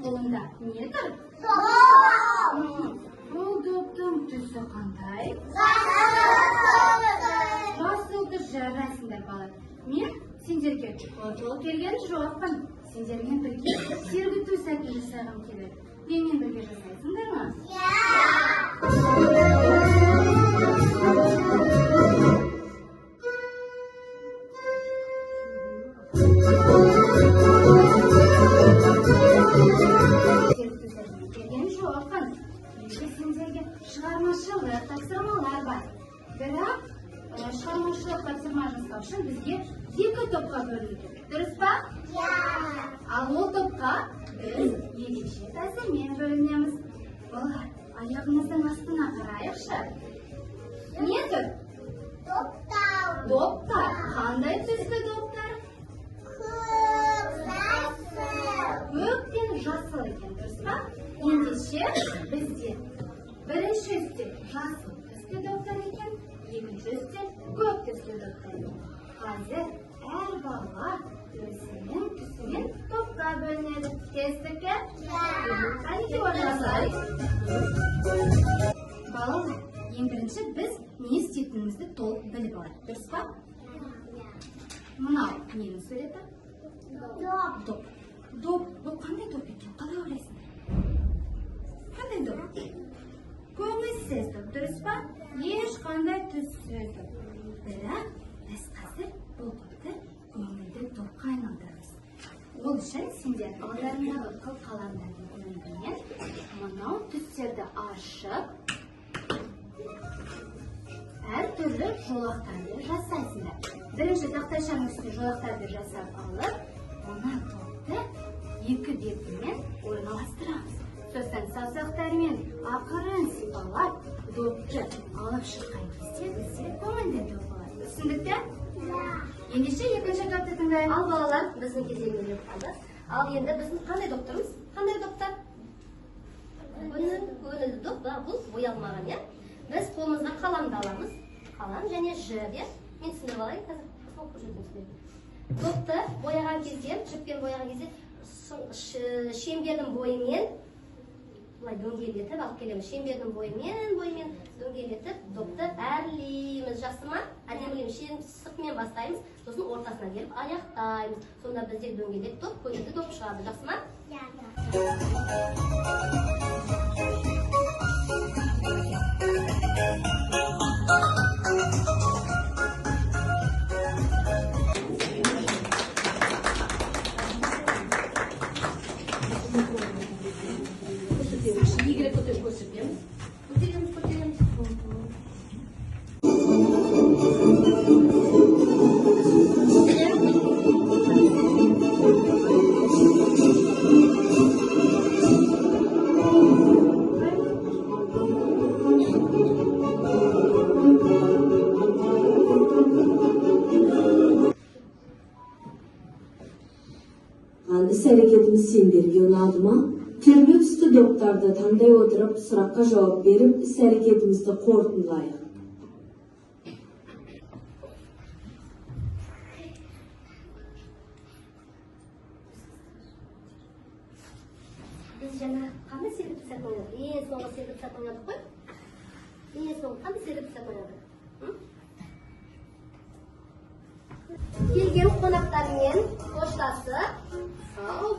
Қолында не тұр? Бұл доптың түсі қандай? Жасылды жарасыңдар балалар. Мен сендерге жол келген жоқпын. Сендермен бірге сергіту сәтін жасағым келеді. Менімен бірге жасайсыңдар ма? Келген жоқпын. Сендерге шығармашылық тапсырмалар бар. Бірақ шығармашылық тапсырма жасау үшін бізге екі топқа бөлінеді. Дұрыс па? Ал ол топқа біз ерекше тәсілмен бөлінеміз. Балалар, аяғымыздың астына қарайықшы. Не тұр? Доптар. Қандай түсті доптар? Көк пен жасыл екен, дұрыс па? Ендеше бізде бірінші үстел жасыл түсті доптар екен, екінші үстел көк түсті доптар екен. Қазір әр бала өзінің түсімен топқа бөлінеді. Кестік пе? Қанеке орналасайық. Балалар, ең бірінші біз не істейтінімізді толық біліп алайық. Дұрыс па? Мынау ненің суреті? Доп. Доп. Бұл қандай доп екен? Қалай ойлайсың? Қандай доп? Көңілсіз доп. Дұрыс па? Ешқандай түссіз доп. Бірақ біз қазір бұл допты көңілді допқа айналдырамыз. Ол үшін сендер алдарыңдағы қыл қаламдардың көмегімен мынау түстерді ашып, әртүрлі жолақтарды жасайсыңдар. Бірінші тақтайшаның үстіне жолақтарды жасап алып, мына допты екі бетімен орналастырамыз. Сосын саусақтармен ақырын сипалап, допты алып шыққан кезде бізде көңілді доп болады. Түсіндік пе? Ендеше екінші допты тыңдайық. Ал балалар, біздің кезеңге қалды. Ал енді біздің қандай доптарымыз? Қандай доптар? Көңілді доп, бұл боялмаған, иә? Біз қолымызға қаламды аламыз. Қалам және жіп, иә? Мен түсіндіріп алайын қазір. Допты бояған кезде, жіппен бояған кезде шеңбердің бойымен бұлай дөңгелетіп алып келеміз. Шеңбердің бойымен дөңгелетіп, допты әрлейміз. Жақсы ма? Әдемілейміз. Сыртымен бастаймыз, сосын ортасына келіп аяқтаймыз. Сонда бізде дөңгелек доп, көңілді доп шығады. Жақсы ма? Игорь, көтер көрсетеміз. Көтереміз. Іс-әрекетіміз сендерге ұнады ма? Түрлі түсті доптарды таңдай отырып, сұраққа жауап беріп, іс-әрекетімізді қорытындылайық. Біз жаңа қандай сергіту сәт ойнадық? Ең соңғы сергіту сәт ойнадық қой? Ең соңғы қандай сергіту сәт ойнадық? Келген қонақтармен қоштасып, сау